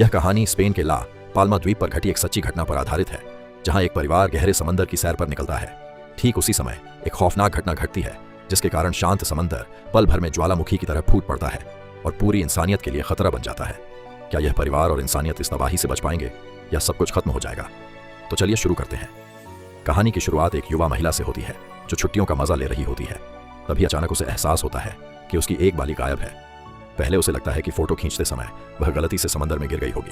यह कहानी स्पेन के ला पाल्मा द्वीप पर घटी एक सच्ची घटना पर आधारित है, जहां एक परिवार गहरे समंदर की सैर पर निकलता है। ठीक उसी समय एक खौफनाक घटना घटती है, जिसके कारण शांत समंदर पल भर में ज्वालामुखी की तरह फूट पड़ता है और पूरी इंसानियत के लिए खतरा बन जाता है। क्या यह परिवार और इंसानियत इस तबाही से बच पाएंगे या सब कुछ खत्म हो जाएगा? तो चलिए शुरू करते हैं। कहानी की शुरुआत एक युवा महिला से होती है जो छुट्टियों का मजा ले रही होती है। तभी अचानक उसे एहसास होता है कि उसकी एक बाली गायब है। पहले उसे लगता है कि फोटो खींचते समय वह गलती से समंदर में गिर गई होगी।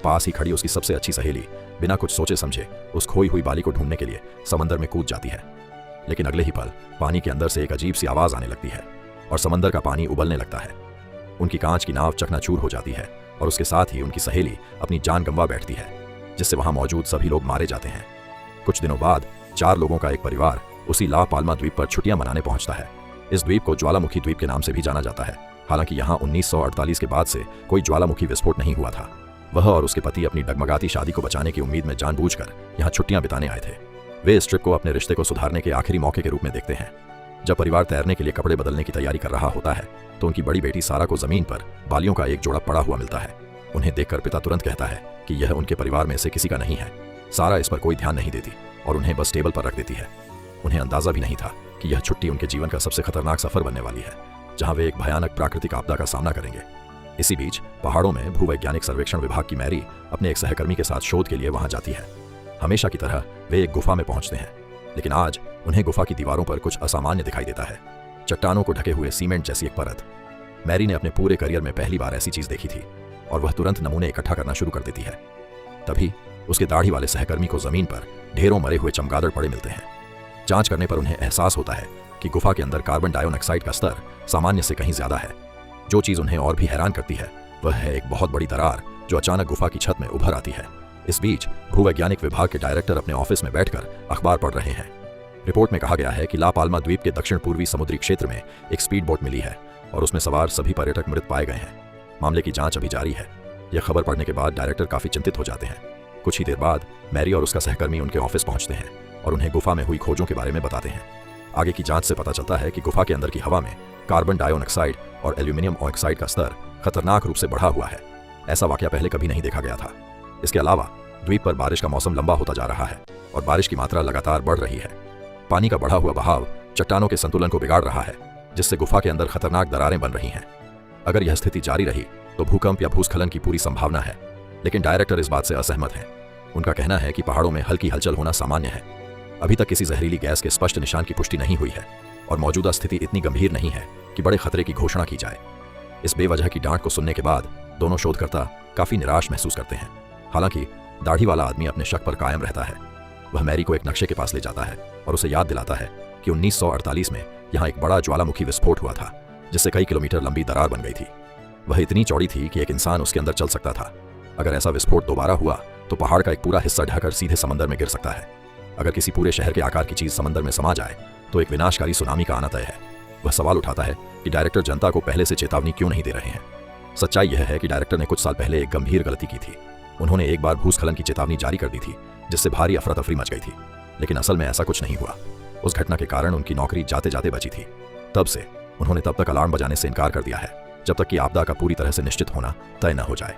पास ही खड़ी उसकी सबसे अच्छी सहेली बिना कुछ सोचे समझे उस खोई हुई बाली को ढूंढने के लिए समंदर में कूद जाती है। लेकिन अगले ही पल पानी के अंदर से एक अजीब सी आवाज आने लगती है और समंदर का पानी उबलने लगता है। उनकी कांच की नाव चकनाचूर हो जाती है और उसके साथ ही उनकी सहेली अपनी जान गंवा बैठती है, जिससे वहां मौजूद सभी लोग मारे जाते हैं। कुछ दिनों बाद 4 लोगों का एक परिवार उसी ला पाल्मा द्वीप पर छुट्टियां मनाने पहुंचता है। इस द्वीप को ज्वालामुखी द्वीप के नाम से भी जाना जाता है। हालांकि यहाँ 1948 के बाद से कोई ज्वालामुखी विस्फोट नहीं हुआ था। वह और उसके पति अपनी डगमगाती शादी को बचाने की उम्मीद में जानबूझकर यहाँ छुट्टियां बिताने आए थे। वे इस ट्रिप को अपने रिश्ते को सुधारने के आखिरी मौके के रूप में देखते हैं। जब परिवार तैरने के लिए कपड़े बदलने की तैयारी कर रहा होता है तो उनकी बड़ी बेटी सारा को जमीन पर बालियों का एक जोड़ा पड़ा हुआ मिलता है। उन्हें देखकर पिता तुरंत कहता है कि यह उनके परिवार में से किसी का नहीं है। सारा इस पर कोई ध्यान नहीं देती और उन्हें बस टेबल पर रख देती है। उन्हें अंदाजा भी नहीं था कि यह छुट्टी उनके जीवन का सबसे खतरनाक सफर बनने वाली है, जहां वे एक भयानक प्राकृतिक आपदा का सामना करेंगे। इसी बीच पहाड़ों में भूवैज्ञानिक सर्वेक्षण विभाग की मैरी अपने एक सहकर्मी के साथ शोध के लिए वहां जाती है। हमेशा की तरह वे एक गुफा में पहुंचते हैं, लेकिन आज उन्हें गुफा की दीवारों पर कुछ असामान्य दिखाई देता है। चट्टानों को ढके हुए सीमेंट जैसी एक परत। मैरी ने अपने पूरे करियर में पहली बार ऐसी चीज देखी थी और वह तुरंत नमूने इकट्ठा करना शुरू कर देती है। तभी उसके दाढ़ी वाले सहकर्मी को जमीन पर ढेरों मरे हुए चमगादड़ पड़े मिलते हैं। जांच करने पर उन्हें एहसास होता है कि गुफा के अंदर कार्बन डाइऑक्साइड का स्तर सामान्य से कहीं ज्यादा है। जो चीज उन्हें और भी हैरान करती है वह है एक बहुत बड़ी दरार जो अचानक गुफा की छत में उभर आती है। इस बीच भूवैज्ञानिक विभाग के डायरेक्टर अपने ऑफिस में बैठकर अखबार पढ़ रहे हैं। रिपोर्ट में कहा गया है कि ला पाल्मा द्वीप के दक्षिण पूर्वी समुद्री क्षेत्र में एक स्पीड बोट मिली है और उसमें सवार सभी पर्यटक मृत पाए गए हैं। मामले की जांच अभी जारी है। यह खबर पढ़ने के बाद डायरेक्टर काफी चिंतित हो जाते हैं। कुछ ही देर बाद मैरी और उसका सहकर्मी उनके ऑफिस पहुंचते हैं और उन्हें गुफा में हुई खोजों के बारे में बताते हैं। आगे की जांच से पता चलता है कि गुफा के अंदर की हवा में कार्बन डाइऑक्साइड और एल्यूमिनियम ऑक्साइड का स्तर खतरनाक रूप से बढ़ा हुआ है। ऐसा वाकया पहले कभी नहीं देखा गया था। इसके अलावा द्वीप पर बारिश का मौसम लंबा होता जा रहा है और बारिश की मात्रा लगातार बढ़ रही है। पानी का बढ़ा हुआ बहाव चट्टानों के संतुलन को बिगाड़ रहा है, जिससे गुफा के अंदर खतरनाक दरारें बन रही हैं। अगर यह स्थिति जारी रही तो भूकंप या भूस्खलन की पूरी संभावना है, लेकिन डायरेक्टर इस बात से असहमत हैं। उनका कहना है कि पहाड़ों में हल्की हलचल होना सामान्य है। अभी तक किसी जहरीली गैस के स्पष्ट निशान की पुष्टि नहीं हुई है और मौजूदा स्थिति इतनी गंभीर नहीं है कि बड़े खतरे की घोषणा की जाए। इस बेवजह की डांट को सुनने के बाद दोनों शोधकर्ता काफी निराश महसूस करते हैं। हालांकि दाढ़ी वाला आदमी अपने शक पर कायम रहता है। वह मैरी को एक नक्शे के पास ले जाता है और उसे याद दिलाता है कि 1948 में यहाँ एक बड़ा ज्वालामुखी विस्फोट हुआ था, जिससे कई किलोमीटर लंबी दरार बन गई थी। वह इतनी चौड़ी थी कि एक इंसान उसके अंदर चल सकता था। अगर ऐसा विस्फोट दोबारा हुआ तो पहाड़ का एक पूरा हिस्सा ढहकर सीधे समंदर में गिर सकता है। अगर किसी पूरे शहर के आकार की चीज समंदर में समा जाए तो एक विनाशकारी सुनामी का आना तय है। वह सवाल उठाता है कि डायरेक्टर जनता को पहले से चेतावनी क्यों नहीं दे रहे हैं। सच्चाई यह है कि डायरेक्टर ने कुछ साल पहले एक गंभीर गलती की थी। उन्होंने एक बार भूस्खलन की चेतावनी जारी कर दी थी, जिससे भारी अफरा तफरी मच गई थी, लेकिन असल में ऐसा कुछ नहीं हुआ। उस घटना के कारण उनकी नौकरी जाते जाते बची थी। तब से उन्होंने तब तक अलार्म बजाने से इनकार कर दिया है जब तक कि आपदा का पूरी तरह से निश्चित होना तय न हो जाए।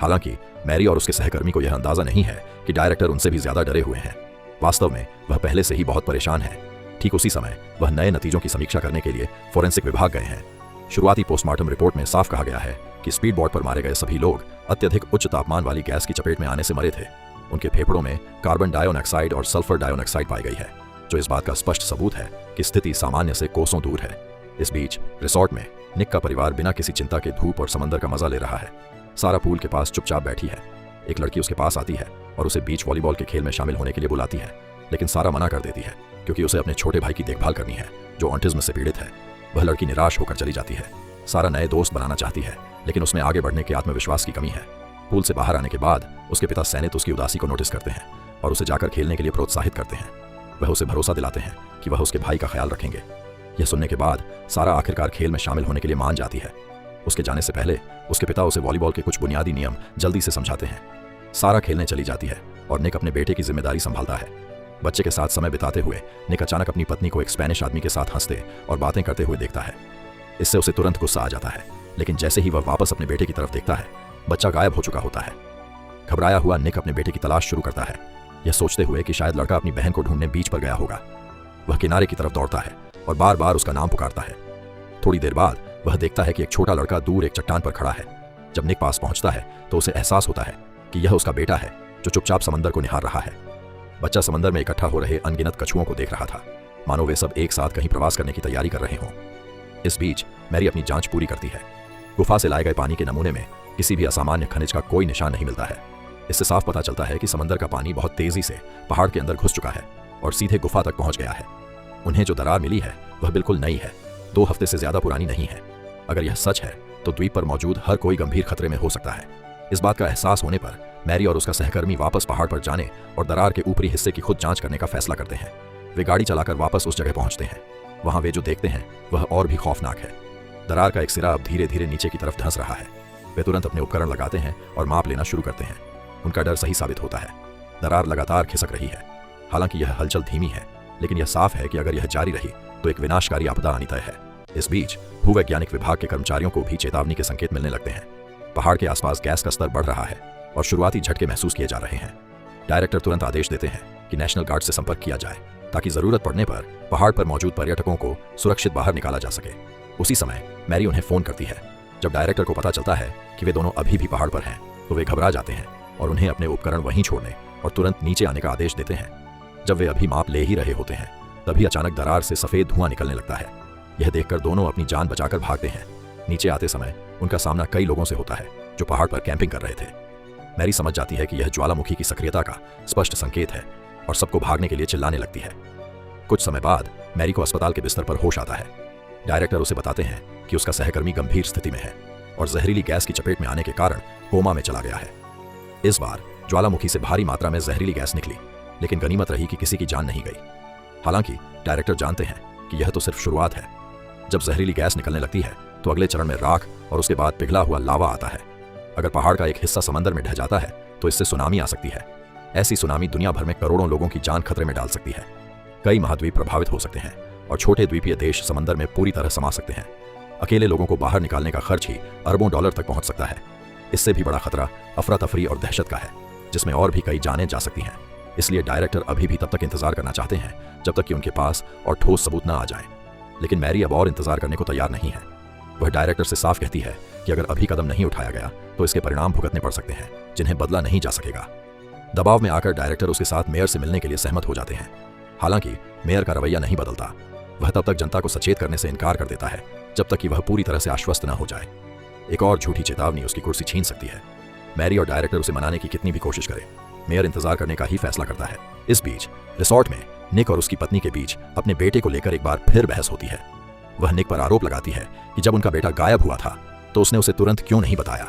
हालांकि मैरी और उसके सहकर्मी को यह अंदाजा नहीं है कि डायरेक्टर उनसे भी ज्यादा डरे हुए हैं। वास्तव में वह पहले से ही बहुत परेशान है। ठीक उसी समय वह नए नतीजों की समीक्षा करने के लिए फोरेंसिक विभाग गए हैं। शुरुआती पोस्टमार्टम रिपोर्ट में साफ कहा गया है कि स्पीड बोट पर मारे गए सभी लोग अत्यधिक उच्च तापमान वाली गैस की चपेट में आने से मरे थे। उनके फेफड़ों में कार्बन डाइऑक्साइड और सल्फर डाइऑक्साइड पाई गई है, जो इस बात का स्पष्ट सबूत है कि स्थिति सामान्य से कोसों दूर है। इस बीच रिसोर्ट में निक का परिवार बिना किसी चिंता के धूप और समंदर का मजा ले रहा है। सारा पूल के पास चुपचाप बैठी है। एक लड़की उसके पास आती है और उसे बीच वॉलीबॉल के खेल में शामिल होने के लिए बुलाती है, लेकिन सारा मना कर देती है क्योंकि उसे अपने छोटे भाई की देखभाल करनी है जो ऑटिज्म से पीड़ित है। वह लड़की निराश होकर चली जाती है। सारा नए दोस्त बनाना चाहती है, लेकिन उसमें आगे बढ़ने के आत्मविश्वास की कमी है। पूल से बाहर आने के बाद उसके पिता सैनित उसकी उदासी को नोटिस करते हैं और उसे जाकर खेलने के लिए प्रोत्साहित करते हैं। वह उसे भरोसा दिलाते हैं कि वह उसके भाई का ख्याल रखेंगे। यह सुनने के बाद सारा आखिरकार खेल में शामिल होने के लिए मान जाती है। उसके जाने से पहले उसके पिता उसे वॉलीबॉल के कुछ बुनियादी नियम जल्दी से समझाते हैं। सारा खेलने चली जाती है और निक अपने बेटे की जिम्मेदारी संभालता है। बच्चे के साथ समय बिताते हुए निक अचानक अपनी पत्नी को एक स्पेनिश आदमी के साथ हंसते और बातें करते हुए देखता है। इससे उसे तुरंत गुस्सा आ जाता है, लेकिन जैसे ही वह वापस अपने बेटे की तरफ देखता है बच्चा गायब हो चुका होता है। घबराया हुआ निक अपने बेटे की तलाश शुरू करता है, यह सोचते हुए कि शायद लड़का अपनी बहन को ढूंढने बीच पर गया होगा। वह किनारे की तरफ दौड़ता है और बार बार उसका नाम पुकारता है। थोड़ी देर बाद वह देखता है कि एक छोटा लड़का दूर एक चट्टान पर खड़ा है। जब निक पास पहुंचता है तो उसे एहसास होता है कि यह उसका बेटा है जो चुपचाप समंदर को निहार रहा है। बच्चा समंदर में इकट्ठा हो रहे अनगिनत कछुओं को देख रहा था, मानो वे सब एक साथ कहीं प्रवास करने की तैयारी कर रहे हों। इस बीच मैरी अपनी जांच पूरी करती है। गुफा से लाए गए पानी के नमूने में किसी भी असामान्य खनिज का कोई निशान नहीं मिलता है। इससे साफ पता चलता है कि समंदर का पानी बहुत तेजी से पहाड़ के अंदर घुस चुका है और सीधे गुफा तक पहुंच गया है। उन्हें जो दरार मिली है वह बिल्कुल नई है, 2 हफ्ते से ज्यादा पुरानी नहीं है। अगर यह सच है तो द्वीप पर मौजूद हर कोई गंभीर खतरे में हो सकता है। इस बात का एहसास होने पर मैरी और उसका सहकर्मी वापस पहाड़ पर जाने और दरार के ऊपरी हिस्से की खुद जांच करने का फैसला करते हैं। वे गाड़ी चलाकर वापस उस जगह पहुंचते हैं। वहां वे जो देखते हैं वह और भी खौफनाक है। दरार का एक सिरा अब धीरे धीरे नीचे की तरफ धंस रहा है। वे तुरंत अपने उपकरण लगाते हैं और माप लेना शुरू करते हैं। उनका डर सही साबित होता है। दरार लगातार खिसक रही है। हालांकि यह हलचल धीमी है, लेकिन यह साफ है कि अगर यह जारी रही तो एक विनाशकारी आपदा आनी तय है। इस बीच भूवैज्ञानिक विभाग के कर्मचारियों को भी चेतावनी के संकेत मिलने लगते हैं। पहाड़ के आसपास गैस का स्तर बढ़ रहा है और शुरुआती झटके महसूस किए जा रहे हैं। डायरेक्टर तुरंत आदेश देते हैं कि नेशनल गार्ड से संपर्क किया जाए ताकि जरूरत पड़ने पर पहाड़ पर मौजूद पर्यटकों को सुरक्षित बाहर निकाला जा सके। उसी समय मैरी उन्हें फोन करती है। जब डायरेक्टर को पता चलता है कि वे दोनों अभी भी पहाड़ पर हैं तो वे घबरा जाते हैं और उन्हें अपने उपकरण वहीं छोड़ने और तुरंत नीचे आने का आदेश देते हैं। जब वे अभी माप ले ही रहे होते हैं तभी अचानक दरार से सफेद धुआं निकलने लगता है। यह देखकर दोनों अपनी जान बचाकर भागते हैं। नीचे आते समय उनका सामना कई लोगों से होता है जो पहाड़ पर कैंपिंग कर रहे थे। मैरी समझ जाती है कि यह ज्वालामुखी की सक्रियता का स्पष्ट संकेत है और सबको भागने के लिए चिल्लाने लगती है। कुछ समय बाद मैरी को अस्पताल के बिस्तर पर होश आता है। डायरेक्टर उसे बताते हैं कि उसका सहकर्मी गंभीर स्थिति में है और जहरीली गैस की चपेट में आने के कारण कोमा में चला गया है। इस बार ज्वालामुखी से भारी मात्रा में जहरीली गैस निकली, लेकिन गनीमत रही कि किसी की जान नहीं गई। हालांकि डायरेक्टर जानते हैं कि यह तो सिर्फ शुरुआत है। जब जहरीली गैस निकलने लगती है तो अगले चरण में राख और उसके बाद पिघला हुआ लावा आता है। अगर पहाड़ का एक हिस्सा समंदर में ढह जाता है तो इससे सुनामी आ सकती है। ऐसी सुनामी दुनिया भर में करोड़ों लोगों की जान खतरे में डाल सकती है। कई महाद्वीप प्रभावित हो सकते हैं और छोटे द्वीपीय देश समंदर में पूरी तरह समा सकते हैं। अकेले लोगों को बाहर निकालने का खर्च ही अरबों डॉलर तक पहुंच सकता है। इससे भी बड़ा खतरा अफरा तफरी और दहशत का है, जिसमें और भी कई जानें जा सकती हैं। इसलिए डायरेक्टर अभी भी तब तक इंतजार करना चाहते हैं जब तक कि उनके पास और ठोस सबूत न आ जाए। लेकिन मैरी अब और इंतजार करने को तैयार नहीं है। वह डायरेक्टर से साफ कहती है कि अगर अभी कदम नहीं उठाया गया तो इसके परिणाम भुगतने पड़ सकते हैं जिन्हें बदला नहीं जा सकेगा। दबाव में आकर डायरेक्टर उसके साथ मेयर से मिलने के लिए सहमत हो जाते हैं। हालांकि मेयर का रवैया नहीं बदलता। वह तब तक जनता को सचेत करने से इनकार कर देता है जब तक कि वह पूरी तरह से आश्वस्त न हो जाए। एक और झूठी चेतावनी उसकी कुर्सी छीन सकती है। मैरी और डायरेक्टर उसे मनाने की कितनी भी कोशिश करे, मेयर इंतजार करने का ही फैसला करता है। इस बीच रिसोर्ट में निक और उसकी पत्नी के बीच अपने बेटे को लेकर एक बार फिर बहस होती है। वह निक पर आरोप लगाती है कि जब उनका बेटा गायब हुआ था तो उसने उसे तुरंत क्यों नहीं बताया।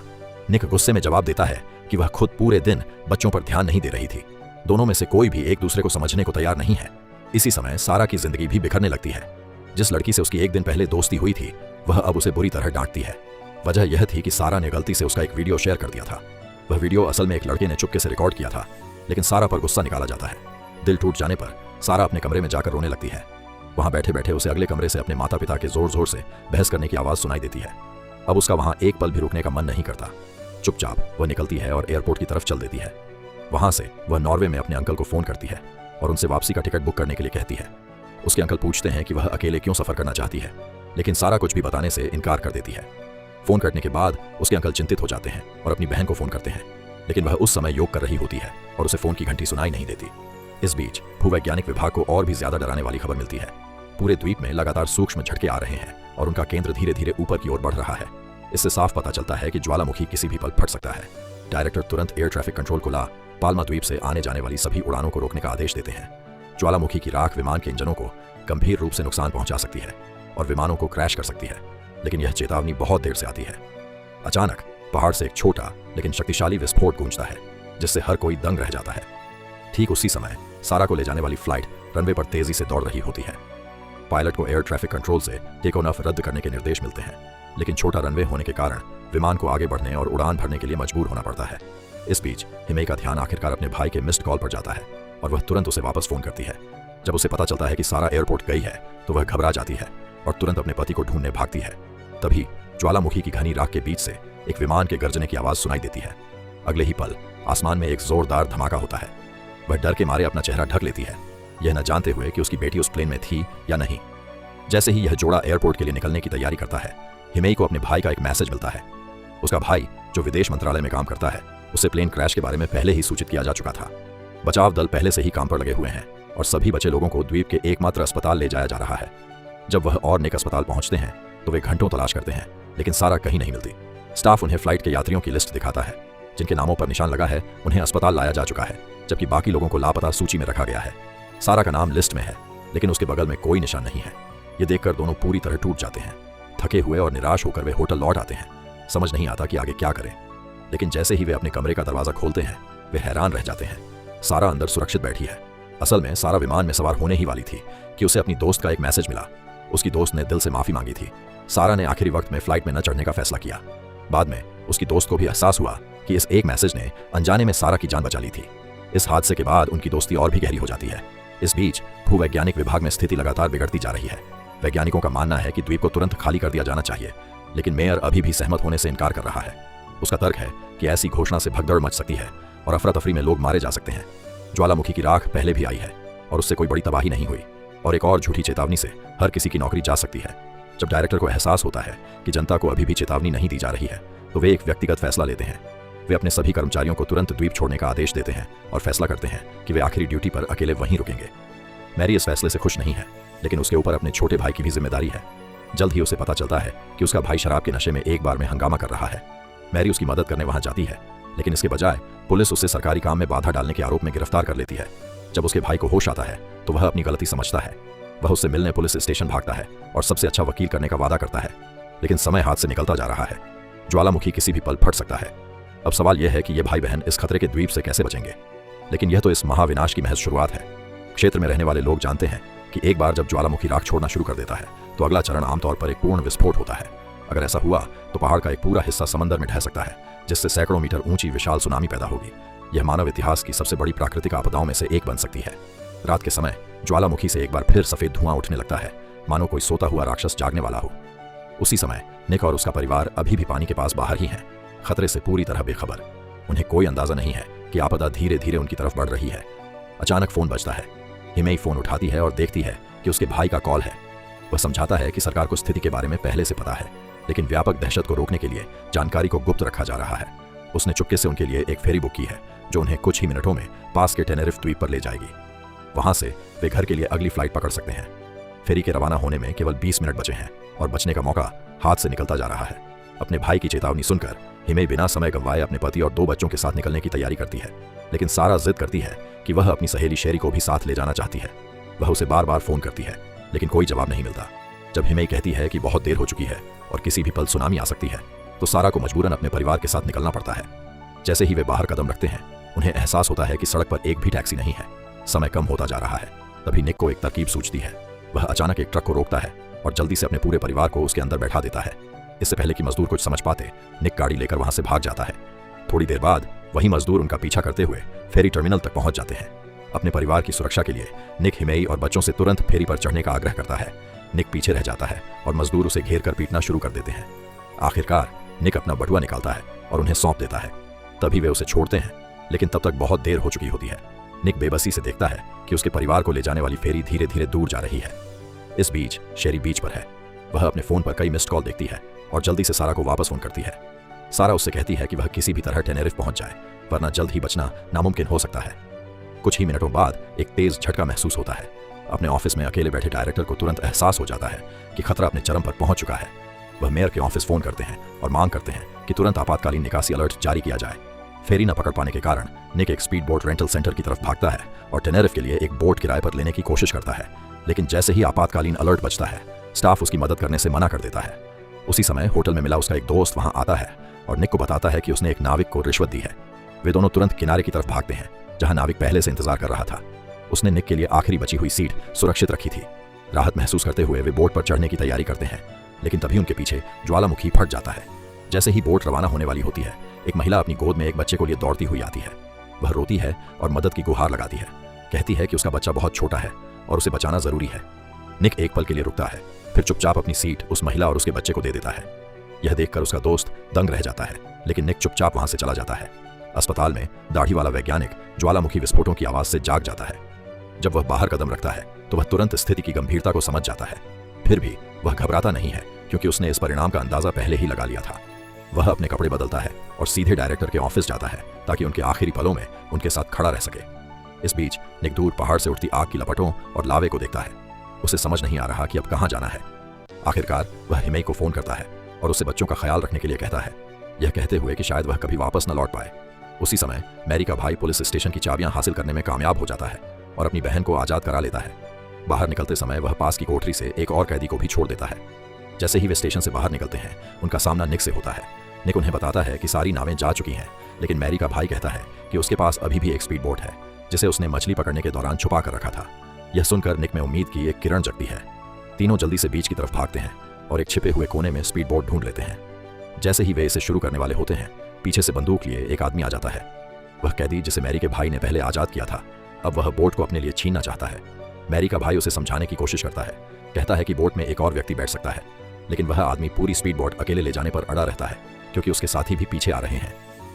निक गुस्से में जवाब देता है कि वह खुद पूरे दिन बच्चों पर ध्यान नहीं दे रही थी। दोनों में से कोई भी एक दूसरे को समझने को तैयार नहीं है। इसी समय सारा की जिंदगी भी बिखरने लगती है। जिस लड़की से उसकी एक दिन पहले दोस्ती हुई थी वह अब उसे बुरी तरह डांटती है। वजह यह थी कि सारा ने गलती से उसका एक वीडियो शेयर कर दिया था। वह वीडियो असल में एक लड़के ने चुपके से रिकॉर्ड किया था, लेकिन सारा पर गुस्सा निकाला जाता है। दिल टूट जाने पर सारा अपने कमरे में जाकर रोने लगती है। वहां बैठे बैठे उसे अगले कमरे से अपने माता पिता के जोर जोर से बहस करने की आवाज सुनाई देती है। अब उसका वहां एक पल भी रुकने का मन नहीं करता। चुपचाप वह निकलती है और एयरपोर्ट की तरफ चल देती है। वहां से वह नॉर्वे में अपने अंकल को फोन करती है और उनसे वापसी का टिकट बुक करने के लिए कहती है। उसके अंकल पूछते हैं कि वह अकेले क्यों सफर करना चाहती है, लेकिन सारा कुछ भी बताने से इनकार कर देती है। फोन करने के बाद उसके अंकल चिंतित हो जाते हैं और अपनी बहन को फोन करते हैं, लेकिन वह उस समय योग कर रही होती है और उसे फोन की घंटी सुनाई नहीं देती। इस बीच भूवैज्ञानिक विभाग को और भी ज्यादा डराने वाली खबर मिलती है। पूरे द्वीप में लगातार सूक्ष्म झटके आ रहे हैं और उनका केंद्र धीरे धीरे ऊपर की ओर बढ़ रहा है। इससे साफ पता चलता है कि ज्वालामुखी किसी भी पल फट सकता है। डायरेक्टर तुरंत एयर ट्रैफिक कंट्रोल को ला पाल्मा द्वीप से आने जाने वाली सभी उड़ानों को रोकने का आदेश देते हैं। ज्वालामुखी की राख विमान के इंजनों को गंभीर रूप से नुकसान पहुंचा सकती है और विमानों को क्रैश कर सकती है, लेकिन यह चेतावनी बहुत देर से आती है। अचानक पहाड़ से एक छोटा लेकिन शक्तिशाली विस्फोट गूंजता है, जिससे हर कोई दंग रह जाता है। ठीक उसी समय सारा को ले जाने वाली फ्लाइट रनवे पर तेजी से दौड़ रही होती है। पायलट को एयर ट्रैफिक कंट्रोल से टेक ऑफ रद्द करने के निर्देश मिलते हैं, लेकिन छोटा रनवे होने के कारण विमान को आगे बढ़ने और उड़ान भरने के लिए मजबूर होना पड़ता है। इस बीच हिमे का ध्यान आखिरकार अपने भाई के मिस्ड कॉल पर जाता है और वह तुरंत उसे वापस फोन करती है। जब उसे पता चलता है कि सारा एयरपोर्ट गई है तो वह घबरा जाती है और तुरंत अपने पति को ढूंढने भागती है। तभी ज्वालामुखी की घनी राख के बीच से एक विमान के गर्जने की आवाज सुनाई देती है। अगले ही पल आसमान में एक जोरदार धमाका होता है। वह डर के मारे अपना चेहरा ढक लेती है, यह न जानते हुए कि उसकी बेटी उस प्लेन में थी या नहीं। जैसे ही यह जोड़ा एयरपोर्ट के लिए निकलने की तैयारी करता है, हिमेई को अपने भाई का एक मैसेज मिलता है। उसका भाई, जो विदेश मंत्रालय में काम करता है, उसे प्लेन क्रैश के बारे में पहले ही सूचित किया जा चुका था। बचाव दल पहले से ही काम पर लगे हुए हैं और सभी बचे लोगों को द्वीप के एकमात्र अस्पताल ले जाया जा रहा है। जब वह और निक अस्पताल पहुंचते हैं तो वे घंटों तलाश करते हैं, लेकिन सारा कहीं नहीं मिलती। स्टाफ उन्हें फ्लाइट के यात्रियों की लिस्ट दिखाता है जिनके नामों पर निशान लगा है, उन्हें अस्पताल लाया जा चुका है, जबकि बाकी लोगों को लापता सूची में रखा गया है। सारा का नाम लिस्ट में है, लेकिन उसके बगल में कोई निशान नहीं है। ये देखकर दोनों पूरी तरह टूट जाते हैं। थके हुए और निराश होकर वे होटल लौट आते हैं। समझ नहीं आता कि आगे क्या करें, लेकिन जैसे ही वे अपने कमरे का दरवाजा खोलते हैं, वे हैरान रह जाते हैं। सारा अंदर सुरक्षित बैठी है। असल में सारा विमान में सवार होने ही वाली थी कि उसे अपनी दोस्त का एक मैसेज मिला। उसकी दोस्त ने दिल से माफी मांगी थी। सारा ने आखिरी वक्त में फ्लाइट में न चढ़ने का फैसला किया। बाद में उसकी दोस्त को भी एहसास हुआ कि इस एक मैसेज ने अनजाने में सारा की जान बचा ली थी। इस हादसे के बाद उनकी दोस्ती और भी गहरी हो जाती है। इस बीच भूवैज्ञानिक विभाग में स्थिति लगातार बिगड़ती जा रही है। वैज्ञानिकों का मानना है कि द्वीप को तुरंत खाली कर दिया जाना चाहिए, लेकिन मेयर अभी भी सहमत होने से इनकार कर रहा है। उसका तर्क है कि ऐसी घोषणा से भगदड़ मच सकती है और अफरा तफरी में लोग मारे जा सकते हैं। ज्वालामुखी की राख पहले भी आई है और उससे कोई बड़ी तबाही नहीं हुई, और एक और झूठी चेतावनी से हर किसी की नौकरी जा सकती है। जब डायरेक्टर को एहसास होता है कि जनता को अभी भी चेतावनी नहीं दी जा रही है, तो वे एक व्यक्तिगत फैसला लेते हैं। वे अपने सभी कर्मचारियों को तुरंत द्वीप छोड़ने का आदेश देते हैं और फैसला करते हैं कि वे आखिरी ड्यूटी पर अकेले वहीं रुकेंगे। मैरी इस फैसले से खुश नहीं है, लेकिन उसके ऊपर अपने छोटे भाई की भी जिम्मेदारी है। जल्द ही उसे पता चलता है कि उसका भाई शराब के नशे में एक बार में हंगामा कर रहा है। मैरी उसकी मदद करने वहां जाती है, लेकिन इसके बजाय पुलिस उसे सरकारी काम में बाधा डालने के आरोप में गिरफ्तार कर लेती है। जब उसके भाई को होश आता है तो वह अपनी गलती समझता है। वह उससे मिलने पुलिस स्टेशन भागता है और सबसे अच्छा वकील करने का वादा करता है, लेकिन समय हाथ से निकलता जा रहा है। ज्वालामुखी किसी भी पल फट सकता है। अब सवाल यह है कि ये भाई बहन इस खतरे के द्वीप से कैसे बचेंगे। लेकिन यह तो इस महाविनाश की महज शुरुआत है। क्षेत्र में रहने वाले लोग जानते हैं कि एक बार जब ज्वालामुखी राख छोड़ना शुरू कर देता है तो अगला चरण आमतौर पर एक पूर्ण विस्फोट होता है। अगर ऐसा हुआ तो पहाड़ का एक पूरा हिस्सा समंदर में ढह सकता है, जिससे सैकड़ों मीटर ऊंची विशाल सुनामी पैदा होगी। यह मानव इतिहास की सबसे बड़ी प्राकृतिक आपदाओं में से एक बन सकती है। रात के समय ज्वालामुखी से एक बार फिर सफेद धुआं उठने लगता है, मानो कोई सोता हुआ राक्षस जागने वाला हो। उसी समय निक और उसका परिवार अभी भी पानी के पास बाहर ही हैं, खतरे से पूरी तरह बेखबर। उन्हें कोई अंदाजा नहीं है कि आपदा धीरे धीरे उनकी तरफ बढ़ रही है। अचानक फोन बजता है। हिमेई फोन उठाती है और देखती है कि उसके भाई का कॉल है। वह समझाता है कि सरकार को स्थिति के बारे में पहले से पता है, लेकिन व्यापक दहशत को रोकने के लिए जानकारी को गुप्त रखा जा रहा है। उसने चुपके से उनके लिए एक फेरी बुक की है जो उन्हें कुछ ही मिनटों में पास के टेनेरिफ द्वीप पर ले जाएगी। वहां से वे घर के लिए अगली फ्लाइट पकड़ सकते हैं। फेरी के रवाना होने में केवल 20 मिनट बचे हैं और बचने का मौका हाथ से निकलता जा रहा है। अपने भाई की चेतावनी सुनकर हिमेई बिना समय गंवाए अपने पति और 2 बच्चों के साथ निकलने की तैयारी करती है, लेकिन सारा जिद करती है कि वह अपनी सहेली शेरी को भी साथ ले जाना चाहती है। वह उसे बार बार फोन करती है, लेकिन कोई जवाब नहीं मिलता। जब हिमेई कहती है कि बहुत देर हो चुकी है और किसी भी पल सुनामी आ सकती है, तो सारा को मजबूरन अपने परिवार के साथ निकलना पड़ता है। जैसे ही वे बाहर कदम रखते हैं, उन्हें एहसास होता है कि सड़क पर एक भी टैक्सी नहीं है। समय कम होता जा रहा है। तभी निक को एक तरकीब सूझती है। वह अचानक एक ट्रक को रोकता है और जल्दी से अपने पूरे परिवार को उसके अंदर बैठा देता है। इससे पहले कि मजदूर कुछ समझ पाते, निक गाड़ी लेकर वहां से भाग जाता है। थोड़ी देर बाद वही मजदूर उनका पीछा करते हुए फेरी टर्मिनल तक पहुंच जाते हैं। अपने परिवार की सुरक्षा के लिए निक हिमेई और बच्चों से तुरंत फेरी पर चढ़ने का आग्रह करता है। निक पीछे रह जाता है और मजदूर उसे घेर कर पीटना शुरू कर देते हैं। आखिरकार निक अपना बटुआ निकालता है और उन्हें सौंप देता है। तभी वे उसे छोड़ते हैं, लेकिन तब तक बहुत देर हो चुकी होती है। निक बेबसी से देखता है कि उसके परिवार को ले जाने वाली फेरी धीरे धीरे दूर जा रही है। इस बीच शेरी बीच पर है। वह अपने फोन पर कई मिस्ड कॉल देखती है और जल्दी से सारा को वापस फोन करती है। सारा उससे कहती है कि वह किसी भी तरह टेनेरिफ पहुंच जाए, वरना जल्द ही बचना नामुमकिन हो सकता है। कुछ ही मिनटों बाद एक तेज झटका महसूस होता है। अपने ऑफिस में अकेले बैठे डायरेक्टर को तुरंत एहसास हो जाता है कि खतरा अपने चरम पर पहुंच चुका है। वह मेयर के ऑफिस फोन करते हैं और मांग करते हैं कि तुरंत आपातकालीन निकासी अलर्ट जारी किया जाए। फेरी न पकड़ पाने के कारण निक एक स्पीड बोट रेंटल सेंटर की तरफ भागता है और टेनेरिफ के लिए एक बोट किराए पर लेने की कोशिश करता है, लेकिन जैसे ही आपातकालीन अलर्ट बजता है, स्टाफ उसकी मदद करने से मना कर देता है। उसी समय होटल में मिला उसका एक दोस्त वहां आता है और निक को बताता है कि उसने एक नाविक को रिश्वत दी है। वे दोनों तुरंत किनारे की तरफ भागते हैं, जहां नाविक पहले से इंतजार कर रहा था। उसने निक के लिए आखिरी बची हुई सीट सुरक्षित रखी थी। राहत महसूस करते हुए वे बोट पर चढ़ने की तैयारी करते हैं, लेकिन तभी उनके पीछे ज्वालामुखी फट जाता है। जैसे ही बोट रवाना होने वाली होती है, एक महिला अपनी गोद में एक बच्चे को लिए दौड़ती हुई आती है। वह रोती है और मदद की गुहार लगाती है। कहती है कि उसका बच्चा बहुत छोटा है और उसे बचाना जरूरी है। निक एक पल के लिए रुकता है, फिर चुपचाप अपनी सीट उस महिला और उसके बच्चे को दे देता है। यह देखकर उसका दोस्त दंग रह जाता है, लेकिन निक चुपचाप वहां से चला जाता है। अस्पताल में दाढ़ी वाला वैज्ञानिक ज्वालामुखी विस्फोटों की आवाज से जाग जाता है। जब वह बाहर कदम रखता है तो वह तुरंत स्थिति की गंभीरता को समझ जाता है। फिर भी वह घबराता नहीं है, क्योंकि उसने इस परिणाम का अंदाजा पहले ही लगा लिया था। वह अपने कपड़े बदलता है और सीधे डायरेक्टर के ऑफिस जाता है, ताकि उनके आखिरी पलों में उनके साथ खड़ा रह सके। इस बीच निक दूर पहाड़ से उठती आग की लपटों और लावे को देखता है। उसे समझ नहीं आ रहा कि अब कहाँ जाना है। आखिरकार वह हिमेई को फोन करता है और उसे बच्चों का ख्याल रखने के लिए कहता है, यह कहते हुए कि शायद वह कभी वापस न लौट पाए। उसी समय मैरी का भाई पुलिस स्टेशन की चाबियां हासिल करने में कामयाब हो जाता है और अपनी बहन को आजाद करा लेता है। बाहर निकलते समय वह पास की कोठरी से एक और कैदी को भी छोड़ देता है। जैसे ही वे स्टेशन से बाहर निकलते हैं, उनका सामना निक से होता है। निक उन्हें बताता है कि सारी नावें जा चुकी हैं, लेकिन मैरी का भाई कहता है कि उसके पास अभी भी एक स्पीड बोट है, जिसे उसने मछली पकड़ने के दौरान छुपा कर रखा था। यह सुनकर निक में उम्मीद की एक किरण जगती है। तीनों जल्दी से बीच की तरफ भागते हैं और एक छिपे हुए कोने में स्पीड बोट ढूंढ लेते हैं। जैसे ही वे इसे शुरू करने वाले होते हैं, पीछे से बंदूक लिए एक आदमी आ जाता है। वह कैदी जिसे मैरी के भाई ने पहले आजाद किया था, अब वह बोट को अपने लिए छीनना चाहता है। मैरी का भाई उसे समझाने की कोशिश करता है, कहता है कि बोट में एक और व्यक्ति बैठ सकता है, लेकिन वह आदमी पूरी स्पीड बोट अकेले ले जाने पर अड़ा रहता है, क्योंकि उसके साथी भी पीछे आ रहे हैं।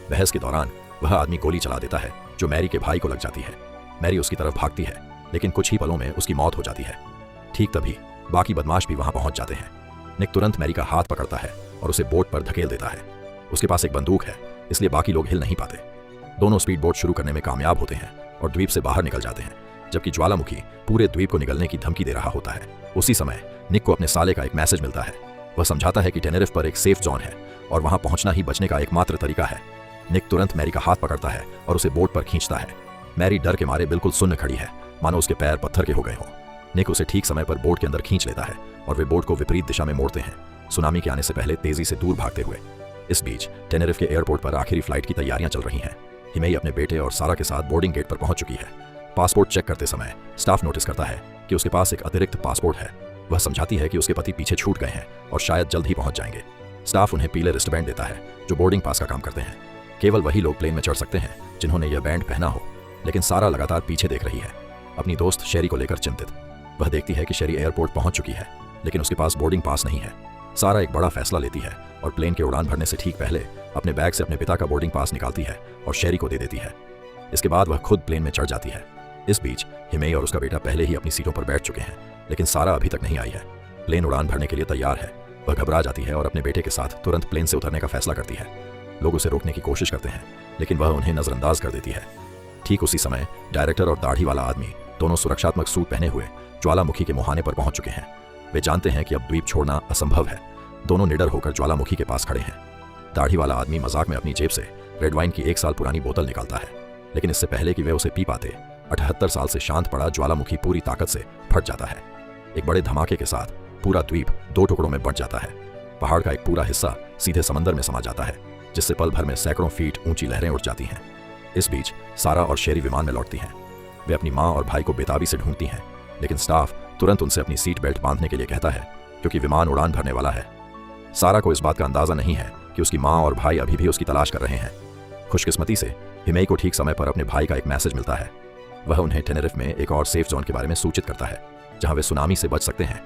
बहस के दौरान वह आदमी गोली चला देता है, जो मैरी के भाई को लग जाती है। मैरी उसकी तरफ भागती है, लेकिन कुछ ही पलों में उसकी मौत हो जाती है। ठीक तभी बाकी बदमाश भी वहां पहुंच जाते हैं। निक तुरंत मैरी का हाथ पकड़ता है और उसे बोट पर धकेल देता है। उसके पास एक बंदूक है, इसलिए बाकी लोग हिल नहीं पाते। दोनों स्पीड बोट शुरू करने में कामयाब होते हैं और द्वीप से बाहर निकल जाते हैं, जबकि ज्वालामुखी पूरे द्वीप को निगलने की धमकी दे रहा होता है। उसी समय निक को अपने साले का एक मैसेज मिलता है। वह समझाता है कि टेनेरिफ पर एक सेफ जोन है और वहां पहुंचना ही बचने का एकमात्र तरीका है। निक तुरंत मैरी का हाथ पकड़ता है और उसे बोट पर खींचता है। मैरी डर के मारे बिल्कुल सुन्न खड़ी है, मानो उसके पैर पत्थर के हो गए हों। निक उसे ठीक समय पर बोट के अंदर खींच लेता है और वे बोट को विपरीत दिशा में मोड़ते हैं, सुनामी के आने से पहले तेजी से दूर भागते हुए। इस बीच टेनेरिफ के एयरपोर्ट पर आखिरी फ्लाइट की तैयारियां चल रही हैं। हिमेई अपने बेटे और सारा के साथ बोर्डिंग गेट पर पहुंच चुकी है। पासपोर्ट चेक करते समय स्टाफ नोटिस करता है कि उसके पास एक अतिरिक्त पासपोर्ट है। वह समझाती है कि उसके पति पीछे छूट गए हैं और शायद जल्द ही पहुंच जाएंगे। स्टाफ उन्हें पीले रिस्टबैंड देता है, जो बोर्डिंग पास का काम करते हैं। केवल वही लोग प्लेन में चढ़ सकते हैं जिन्होंने यह बैंड पहना हो। लेकिन सारा लगातार पीछे देख रही है, अपनी दोस्त शेरी को लेकर चिंतित। वह देखती है कि शेरी एयरपोर्ट पहुंच चुकी है, लेकिन उसके पास बोर्डिंग पास नहीं है। सारा एक बड़ा फैसला लेती है और प्लेन के उड़ान भरने से ठीक पहले अपने बैग से अपने पिता का बोर्डिंग पास निकालती है और शेरी को दे देती है। इसके बाद वह खुद प्लेन में चढ़ जाती है। इस बीच हिमेई और उसका बेटा पहले ही अपनी सीटों पर बैठ चुके हैं, लेकिन सारा अभी तक नहीं आई है। प्लेन उड़ान भरने के लिए तैयार है। वह घबरा जाती है और अपने बेटे के साथ तुरंत प्लेन से उतरने का फैसला करती है। लोग उसे रोकने की कोशिश करते हैं, लेकिन वह उन्हें नजरअंदाज कर देती है। ठीक उसी समय डायरेक्टर और दाढ़ी वाला आदमी दोनों सुरक्षात्मक सूट पहने हुए ज्वालामुखी के मुहाने पर पहुंच चुके हैं। वे जानते हैं कि अब द्वीप छोड़ना असंभव है। दोनों निडर होकर ज्वालामुखी के पास खड़े हैं। दाढ़ी वाला आदमी मजाक में अपनी जेब से रेड वाइन की 1 साल पुरानी बोतल निकालता है, लेकिन इससे पहले कि वे उसे पी पाते, 78 साल से शांत पड़ा ज्वालामुखी पूरी ताकत से फट जाता है। एक बड़े धमाके के साथ पूरा द्वीप 2 टुकड़ों में बंट जाता है। पहाड़ का एक पूरा हिस्सा सीधे समंदर में समा जाता है, जिससे पल भर में सैकड़ों फीट ऊंची लहरें उठ जाती हैं। इस बीच सारा और शेरी विमान में लौटती हैं। वे अपनी माँ और भाई को बेताबी से ढूंढती हैं, लेकिन स्टाफ तुरंत उनसे अपनी सीट बेल्ट बांधने के लिए कहता है, क्योंकि विमान उड़ान भरने वाला है। सारा को इस बात का अंदाजा नहीं है कि उसकी माँ और भाई अभी भी उसकी तलाश कर रहे हैं। खुशकिस्मती से हिमेई को ठीक समय पर अपने भाई का एक मैसेज मिलता है। वह उन्हें टेनेरिफ में एक और सेफ जोन के बारे में सूचित करता है, जहां वे सुनामी से बच सकते हैं।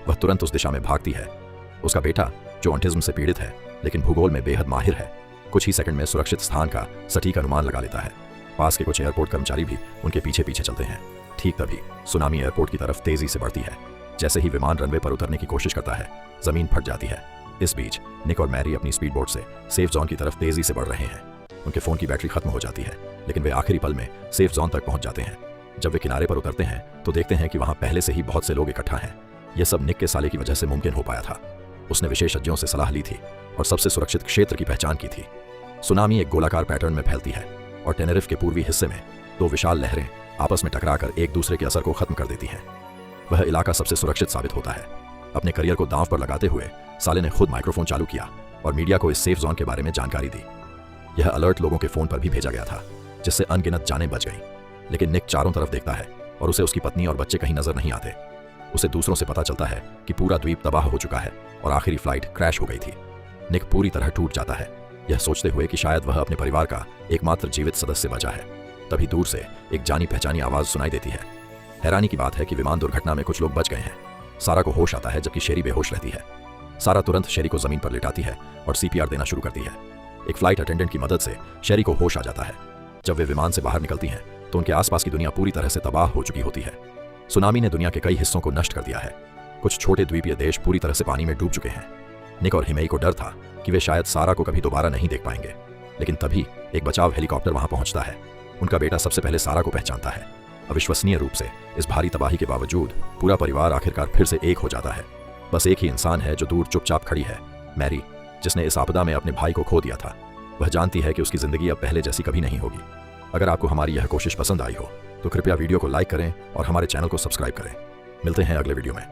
वह तुरंत उस दिशा में भागती है। उसका बेटा, जो ऑटिज्म से पीड़ित है लेकिन भूगोल में बेहद माहिर है, कुछ ही सेकंड में सुरक्षित स्थान का सटीक अनुमान लगा लेता है। पास के कुछ एयरपोर्ट कर्मचारी भी उनके पीछे पीछे चलते हैं। ठीक तभी सुनामी एयरपोर्ट की तरफ तेजी से बढ़ती है। जैसे ही विमान रनवे पर उतरने की कोशिश करता है, जमीन फट जाती है। इस बीच निक और मैरी अपनी स्पीड बोट से सेफ जोन की तरफ तेजी से बढ़ रहे हैं। उनके फोन की बैटरी खत्म हो जाती है, लेकिन वे आखिरी पल में सेफ जोन तक पहुंच जाते हैं। जब वे किनारे पर उतरते हैं तो देखते हैं कि वहां पहले से ही बहुत से लोग इकट्ठा हैं। यह सब निक के साले की वजह से मुमकिन हो पाया था। उसने विशेषज्ञों से सलाह ली थी और सबसे सुरक्षित क्षेत्र की पहचान की थी। सुनामी एक गोलाकार पैटर्न में फैलती है और टेनेरिफ के पूर्वी हिस्से में 2 विशाल लहरें आपस में टकराकर एक दूसरे के असर को खत्म कर देती हैं। वह इलाका सबसे सुरक्षित साबित होता है। अपने करियर को दांव पर लगाते हुए साले ने खुद माइक्रोफोन चालू किया और मीडिया को इस सेफ जोन के बारे में जानकारी दी। यह अलर्ट लोगों के फोन पर भी भेजा गया था, जिससे अनगिनत जानें बच गईं। लेकिन निक चारों तरफ देखता है और उसे उसकी पत्नी और बच्चे कहीं नजर नहीं आते। उसे दूसरों से पता चलता है कि पूरा द्वीप तबाह हो चुका है और आखिरी फ्लाइट क्रैश हो गई थी। निक पूरी तरह टूट जाता है, यह सोचते हुए कि शायद वह अपने परिवार का एकमात्र जीवित सदस्य बचा है। तभी दूर से एक जानी पहचानी आवाज सुनाई देती है। हैरानी की बात है कि विमान दुर्घटना में कुछ लोग बच गए हैं। सारा को होश आता है, जबकि शेरी बेहोश रहती है। सारा तुरंत शेरी को जमीन पर लेटाती है और सीपीआर देना शुरू करती है। एक फ्लाइट अटेंडेंट की मदद से शेरी को होश आ जाता है। जब वे विमान से बाहर निकलती हैं तो उनके आसपास की दुनिया पूरी तरह से तबाह हो चुकी होती है। सुनामी ने दुनिया के कई हिस्सों को नष्ट कर दिया है। कुछ छोटे द्वीपीय देश पूरी तरह से पानी में डूब चुके हैं। निक और हिमेई को डर था कि वे शायद सारा को कभी दोबारा नहीं देख पाएंगे, लेकिन तभी एक बचाव हेलीकॉप्टर वहां पहुंचता है। उनका बेटा सबसे पहले सारा को पहचानता है। अविश्वसनीय रूप से इस भारी तबाही के बावजूद पूरा परिवार आखिरकार फिर से एक हो जाता है। बस एक ही इंसान है जो दूर चुपचाप खड़ी है, मैरी, जिसने इस आपदा में अपने भाई को खो दिया था। वह जानती है कि उसकी जिंदगी अब पहले जैसी कभी नहीं होगी। अगर आपको हमारी यह कोशिश पसंद आई हो तो कृपया वीडियो को लाइक करें और हमारे चैनल को सब्सक्राइब करें। मिलते हैं अगले वीडियो में,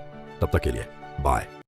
तब तक के लिए बाय।